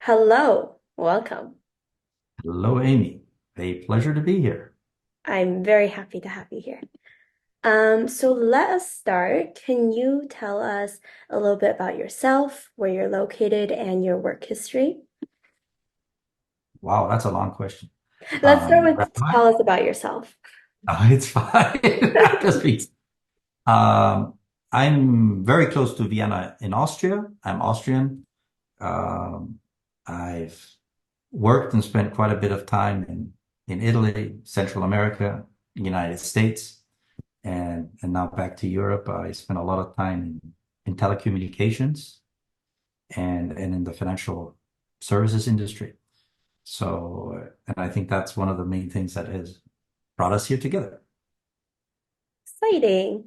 Hello, welcome. Hello, Amy. A pleasure to be here. I'm very happy to have you here. So let us start. Can you tell us a little bit about yourself, where you're located, and your work history? Wow, that's a long question. Let's start Where with am I? tell us about yourself. Oh, it's fine. I'm just being. Um, I'm very close to Vienna in Austria. I'm Austrian. Um, I've worked and spent quite a bit of time in Italy, Central America, United States, and now back to Europe. I spent a lot of time in telecommunications and in the financial services industry. So, and I think that's one of the main things that has brought us here together. Exciting.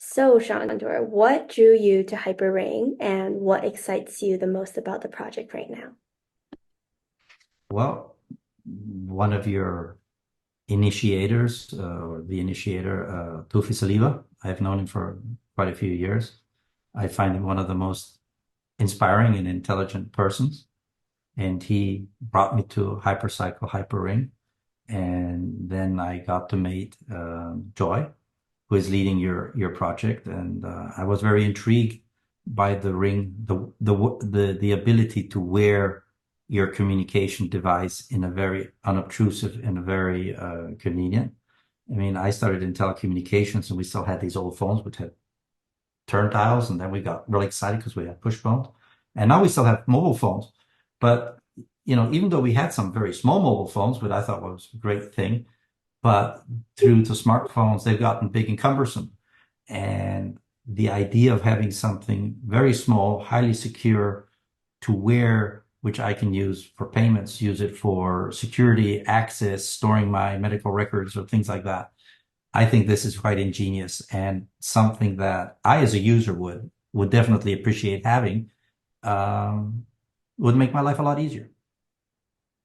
So, Shandor, what drew you to HyperRing and what excites you the most about the project right now? Well, one of your initiators, or the initiator, Tufi Saliba, I've known him for quite a few years. I find him one of the most inspiring and intelligent persons. And he brought me to Hypercycle, HyperRing. And then I got to meet Joy, who is leading your project, and I was very intrigued by the ring, the ability to wear your communication device in a very unobtrusive and very convenient. I mean, I started in telecommunications, and we still had these old phones which had turntiles, and then we got really excited because we had push phones, and now we still have mobile phones. But even though we had some very small mobile phones, which I thought was a great thing, but through the smartphones, they've gotten big and cumbersome. And the idea of having something very small, highly secure to wear, which I can use for payments, use it for security, access, storing my medical records or things like that. I think this is quite ingenious and something that I, as a user, would definitely appreciate having. Um, would make my life a lot easier.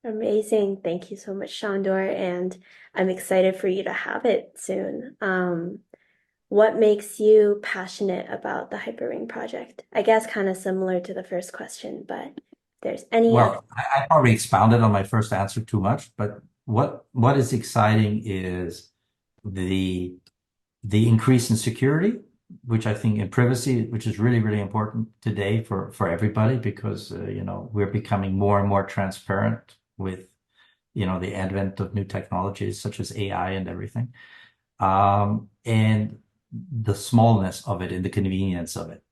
Amazing. Thank you so much, Shandor, and I'm excited for you to have it soon. What makes you passionate about the HyperRing project? I guess kind of similar to the first question, but if there's any other. Well, I probably expounded on my first answer too much, but what is exciting is the the increase in security, which I think in privacy, which is really, really important today for everybody because we're becoming more and more transparent with the advent of new technologies such as AI and everything. And the smallness of it and the convenience of it.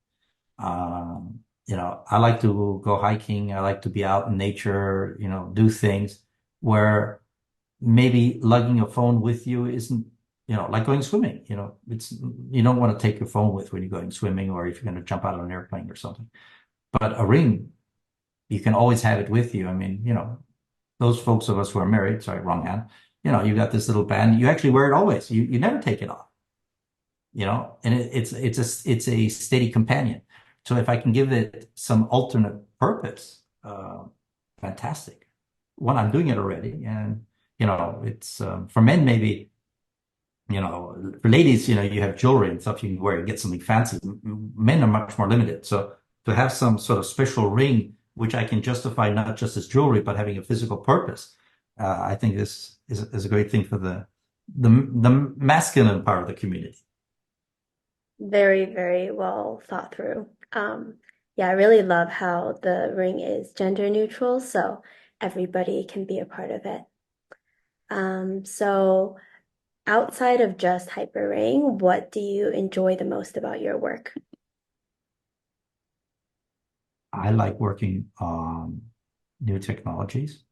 I like to go hiking. I like to be out in nature, do things where maybe lugging a phone with you isn't, like going swimming. You don't want to take your phone with when you're going swimming or if you're going to jump out of an airplane or something. But a ring, you can always have it with you. I mean, those folks of us who are married, sorry, wrong hand, you got this little band, you actually wear it always. You never take it off, and it's a steady companion. So if I can give it some alternate purpose, fantastic. One, I'm doing it already, and it's for men maybe. For ladies, you have jewelry and stuff you can wear and get something fancy. Men are much more limited. So to have some sort of special ring, which I can justify not just as jewelry, but having a physical purpose, I think this is a great thing for the masculine part of the community. Very, very well thought through. Yeah, I really love how the ring is gender neutral, so everybody can be a part of it. So outside of just HyperRing, what do you enjoy the most about your work? I like working on new technologies,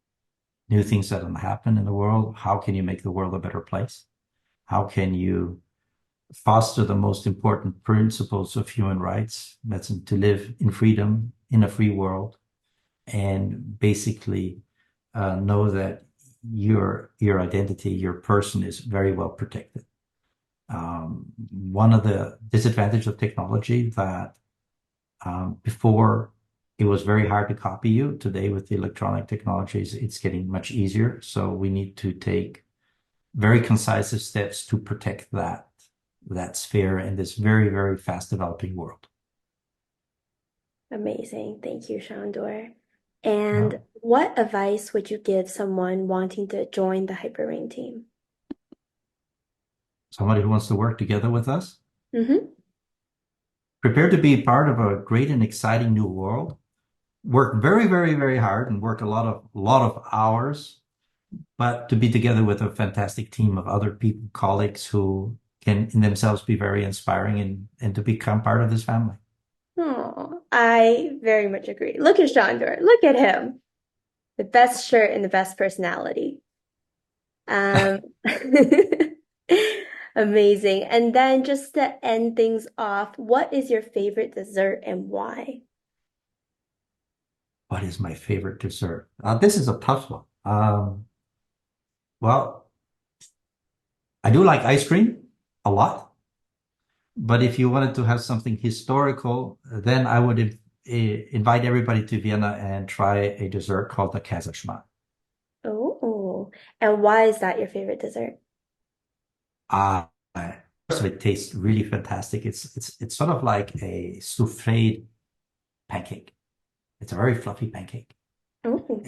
new things that happen in the world. How can you make the world a better place? How can you foster the most important principles of human rights? That's to live in freedom in a free world and basically know that your identity, your person is very well protected. One of the disadvantages of technology that before it was very hard to copy you. Today, with the electronic technologies, it's getting much easier. So we need to take very concise steps to protect that sphere in this very, very fast developing world. Amazing. Thank you, Shandor. And No. what advice would you give someone wanting to join the HyperRing team? Somebody who wants to work together with us, Mm-hmm. prepare to be part of a great and exciting new world. Work very, very, very hard and work a lot of hours, but to be together with a fantastic team of other people, colleagues who can in themselves be very inspiring and to become part of this family. Oh, I very much agree. Look at Shandor. Look at him. The best shirt and the best personality. Um, amazing. And then just to end things off, what is your favorite dessert and why? What is my favorite dessert? This is a tough one. Well, I do like ice cream a lot, but if you wanted to have something historical, then I would invite everybody to Vienna and try a dessert called the Käseschmarrn. Oh, and why is that your favorite dessert? Ah, so it tastes really fantastic. It's sort of like a soufflé pancake. It's a very fluffy pancake. Oh.